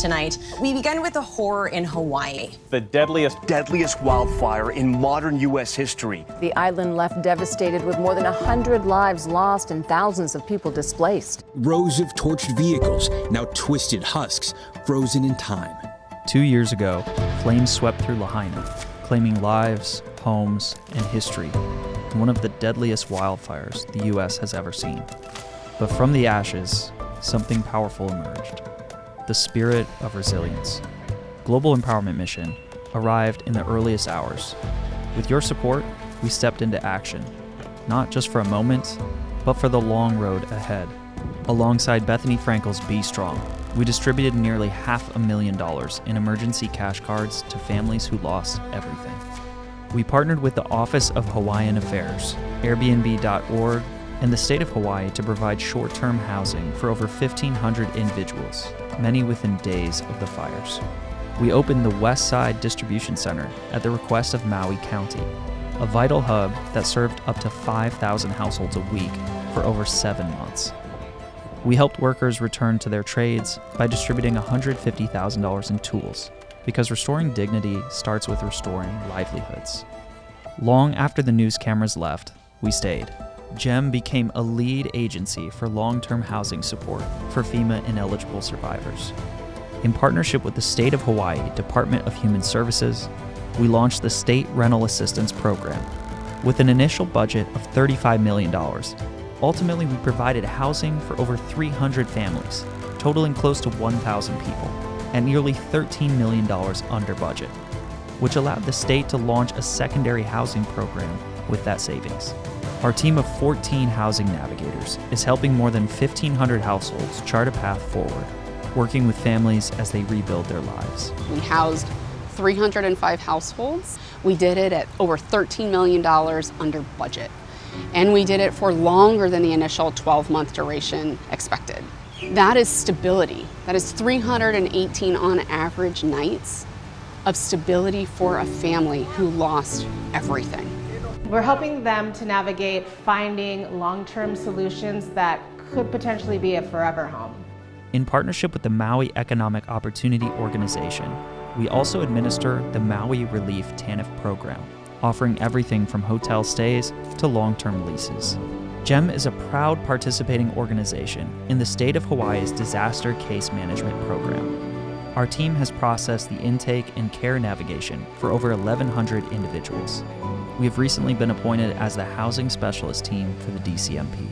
tonight. We begin with a horror in Hawaii. The deadliest wildfire in modern U.S. history. The island left devastated with more than 100 lives lost and thousands of people displaced. Rows of torched vehicles, now twisted husks, frozen in time. 2 years ago, flames swept through Lahaina, claiming lives, homes, and history in one of the deadliest wildfires the U.S. has ever seen. But from the ashes, something powerful emerged: the spirit of resilience. Global Empowerment Mission arrived in the earliest hours. With your support, we stepped into action, not just for a moment, but for the long road ahead. Alongside Bethany Frankel's Be Strong, we distributed nearly $500,000 in emergency cash cards to families who lost everything. We partnered with the Office of Hawaiian Affairs, Airbnb.org, and the state of Hawaii to provide short-term housing for over 1,500 individuals, many within days of the fires. We opened the West Side Distribution Center at the request of Maui County, a vital hub that served up to 5,000 households a week for over 7 months. We helped workers return to their trades by distributing $150,000 in tools, because restoring dignity starts with restoring livelihoods. Long after the news cameras left, we stayed. GEM became a lead agency for long-term housing support for FEMA-ineligible survivors. In partnership with the State of Hawaii Department of Human Services, we launched the State Rental Assistance Program. With an initial budget of $35 million, ultimately we provided housing for over 300 families, totaling close to 1,000 people, at nearly $13 million under budget, which allowed the state to launch a secondary housing program with that savings. Our team of 14 housing navigators is helping more than 1,500 households chart a path forward, working with families as they rebuild their lives. We housed 305 households. We did it at over $13 million under budget. And we did it for longer than the initial 12-month duration expected. That is stability. That is 318 on average nights of stability for a family who lost everything. We're helping them to navigate finding long-term solutions that could potentially be a forever home. In partnership with the Maui Economic Opportunity Organization, we also administer the Maui Relief TANF program, offering everything from hotel stays to long-term leases. GEM is a proud participating organization in the state of Hawaii's disaster case management program. Our team has processed the intake and care navigation for over 1,100 individuals. We have recently been appointed as the housing specialist team for the DCMP,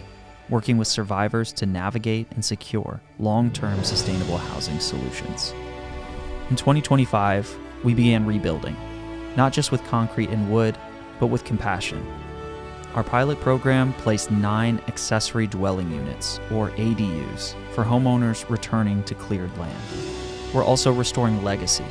working with survivors to navigate and secure long-term sustainable housing solutions. In 2025, we began rebuilding, not just with concrete and wood, but with compassion. Our pilot program placed 9 accessory dwelling units, or ADUs, for homeowners returning to cleared land. We're also restoring legacy.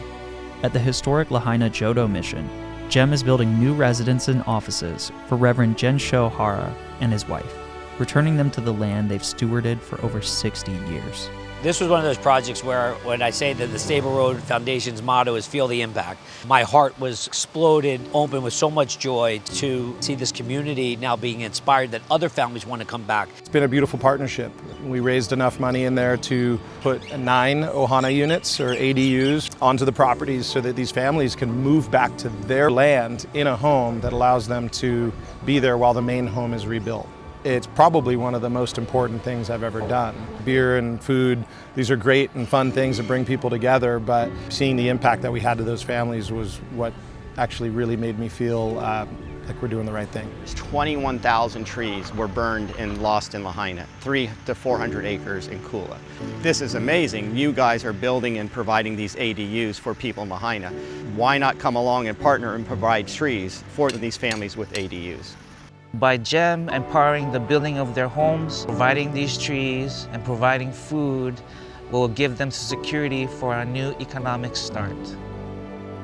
At the historic Lahaina Jodo mission, GEM is building new residence and offices for Reverend Jensho Hara and his wife, returning them to the land they've stewarded for over 60 years. This was one of those projects where, when I say that the Stable Road Foundation's motto is feel the impact, my heart was exploded open with so much joy to see this community now being inspired that other families want to come back. It's been a beautiful partnership. We raised enough money in there to put 9 Ohana units, or ADUs, onto the properties so that these families can move back to their land in a home that allows them to be there while the main home is rebuilt. It's probably one of the most important things I've ever done. Beer and food, these are great and fun things that bring people together, but seeing the impact that we had to those families was what actually really made me feel like we're doing the right thing. 21,000 trees were burned and lost in Lahaina, 300 to 400 acres in Kula. This is amazing. You guys are building and providing these ADUs for people in Lahaina. Why not come along and partner and provide trees for these families with ADUs? By GEM empowering the building of their homes, providing these trees, and providing food will give them security for a new economic start.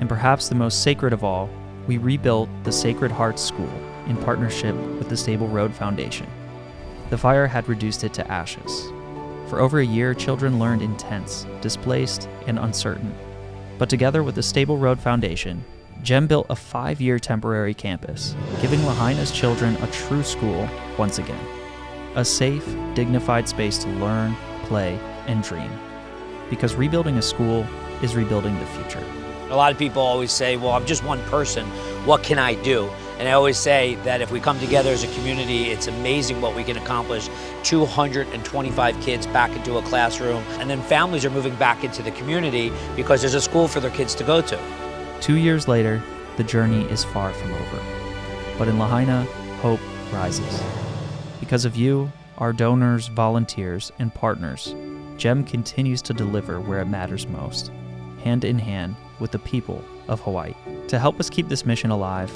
And perhaps the most sacred of all, we rebuilt the Sacred Heart School in partnership with the Stable Road Foundation. The fire had reduced it to ashes. For over a year, children learned intense, displaced, and uncertain. But together with the Stable Road Foundation, GEM built a 5-year temporary campus, giving Lahaina's children a true school once again. A safe, dignified space to learn, play, and dream. because rebuilding a school is rebuilding the future. A lot of people always say, well, I'm just one person, what can I do? And I always say that if we come together as a community, it's amazing what we can accomplish. 225 kids back into a classroom, and then families are moving back into the community because there's a school for their kids to go to. 2 years later, the journey is far from over. But in Lahaina, hope rises. Because of you, our donors, volunteers, and partners, GEM continues to deliver where it matters most, hand in hand with the people of Hawaii. To help us keep this mission alive,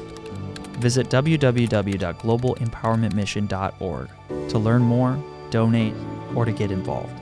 visit www.globalempowermentmission.org to learn more, donate, or to get involved.